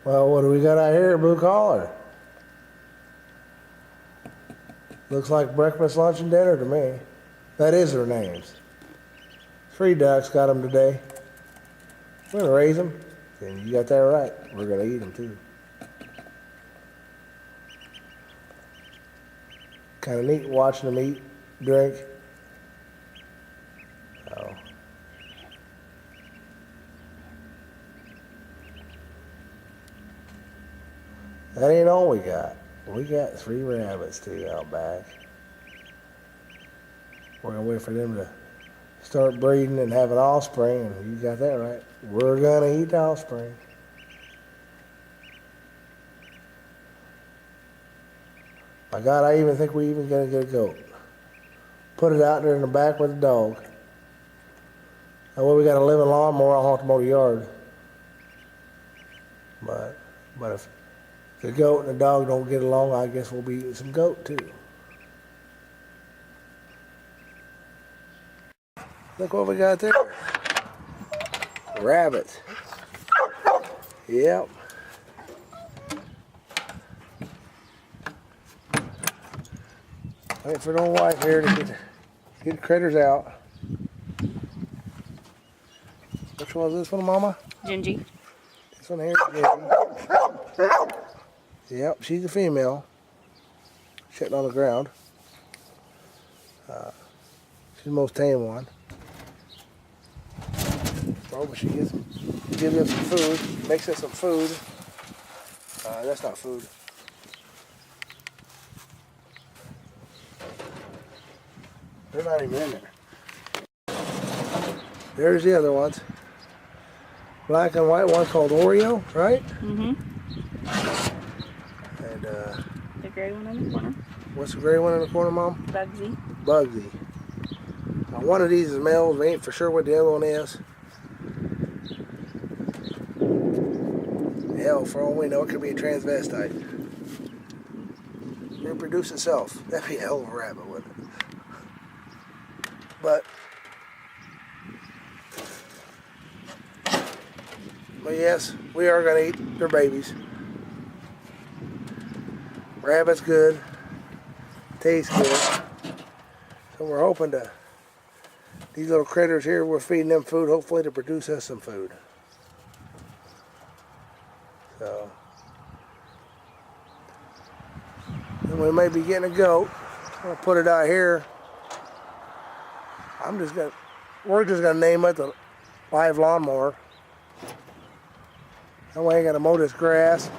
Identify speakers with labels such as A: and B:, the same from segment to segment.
A: Well, what do we got out here? Blue collar. Looks like breakfast, lunch, and dinner to me. That is their names. 3 ducks got them today. We're gonna raise them. And you got that right. We're gonna eat them too. Kind of neat watching them eat, drink. Oh. That ain't all we got. We got 3 rabbits too out back. We're gonna wait for them to start breeding and having offspring, and you got that right. We're gonna eat the offspring. My God, I even think we even gonna get a goat. Put it out there in the back with the dog. That way we got a living lawnmower, I'll have to mow the yard. But if the goat and the dog don't get along, I guess we'll be eating some goat too. Look what we got there. Rabbits. Yep. Wait for the old wife here to get the critters out. Which one is this one, Mama?
B: Gingy.
A: This one here is Gingy. Yep, she's a female. Sitting on the ground. She's the most tame one. Oh, but she gives them some food. Makes us some food. That's not food. They're not even in there. There's the other ones. Black and white one called Oreo, right?
B: Mm-hmm.
A: And
B: the gray one in the corner.
A: what's the gray one in the corner, Mom?
B: Bugsy.
A: Bugsy. Now one of these is male. We ain't for sure what the other one is. Hell, for all we know, it could be a transvestite. Reproduce itself. That'd be a hell of a rabbit, wouldn't it? But yes, we are going to eat their babies. Rabbit's good. Tastes good. So we're hoping to, these little critters here, we're feeding them food, hopefully to produce us some food. So, and we may be getting a goat. I'm going to put it out here. We're just gonna name it the live lawnmower. That way I ain't gotta mow this grass.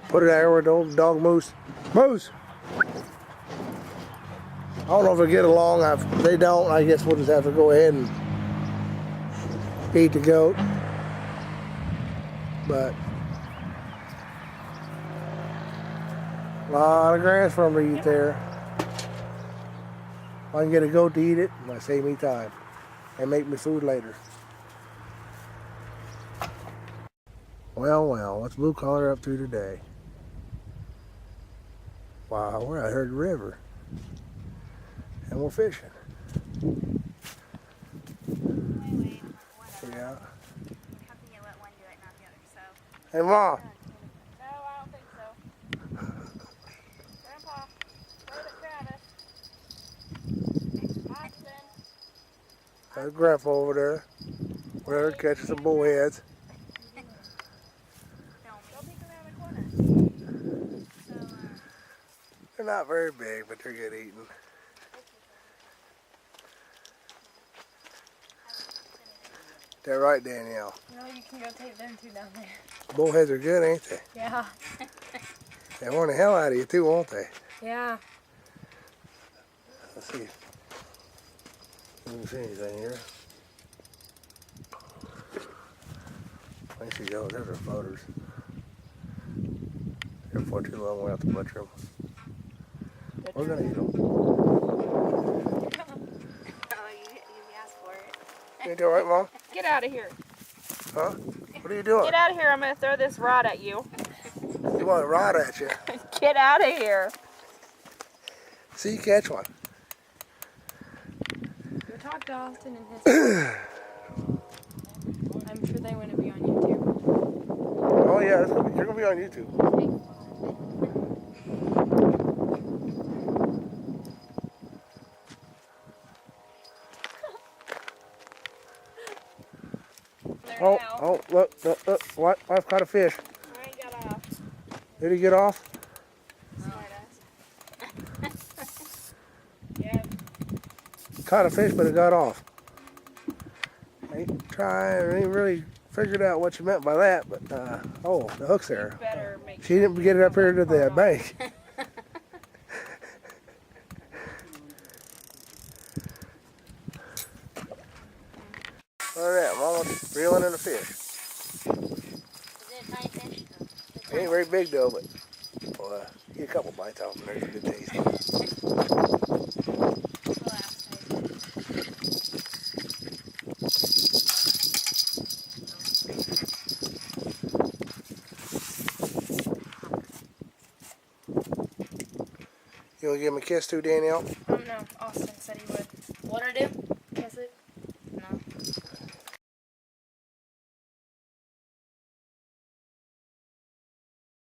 A: Put it out here where the old dog Moose. Moose! I don't know if they get along. If they don't, I guess we'll just have to go ahead and feed the goat. But a lot of grass for them to eat there. If I can get a goat to eat it, it might save me time and make me food later. Well, what's Blue Collar up to today? Wow, we're out here at the river. And we're fishing.
C: Wait.
A: Yeah.
C: How can you let one do it, not the other? So.
A: Hey, Mom.
B: No, I don't think so. Grandpa, throw it at Travis. Austin.
A: There's Grandpa over there. We're catching some bullheads.
B: Go peek around the corner.
C: So,
A: They're not very big, but they're good eating. They're right, Danielle.
B: No, you can go take them two down there.
A: Bullheads are good, ain't they?
B: Yeah.
A: They warn the hell out of you too, won't they?
B: Yeah.
A: Let's see. Let me see anything here. There she goes. There's her floaters. They're far too long. We'll have to butcher them. We're gonna eat them.
C: oh, you asked for it.
A: Ain't that right, Mom?
B: Get out of here.
A: Huh? What are you doing?
B: Get out of here. I'm going to throw this rod at you.
A: You want a rod at you?
B: Get out of here.
A: See, you catch one.
B: Go talk to Austin and his. I'm sure they want to be on YouTube.
A: Oh Oh yeah, you're gonna be on YouTube.
B: There
A: Oh,
B: now.
A: oh, look, wife caught a fish.
B: I ain't got off.
A: Did he get off?
B: Smart ass. Yeah.
A: Caught a fish, but it got off. I ain't really figured out what you meant by that, but oh, the hook's there.
B: Better make
A: She didn't get it up here to the bank. Look at that, Mama's reeling in a fish.
C: Is it a tiny fish?
A: It ain't very big though, but well, get a couple bites off and there's a good taste. You want to give him a kiss too, Danielle?
B: No, Austin said he would. What I do? Kiss it?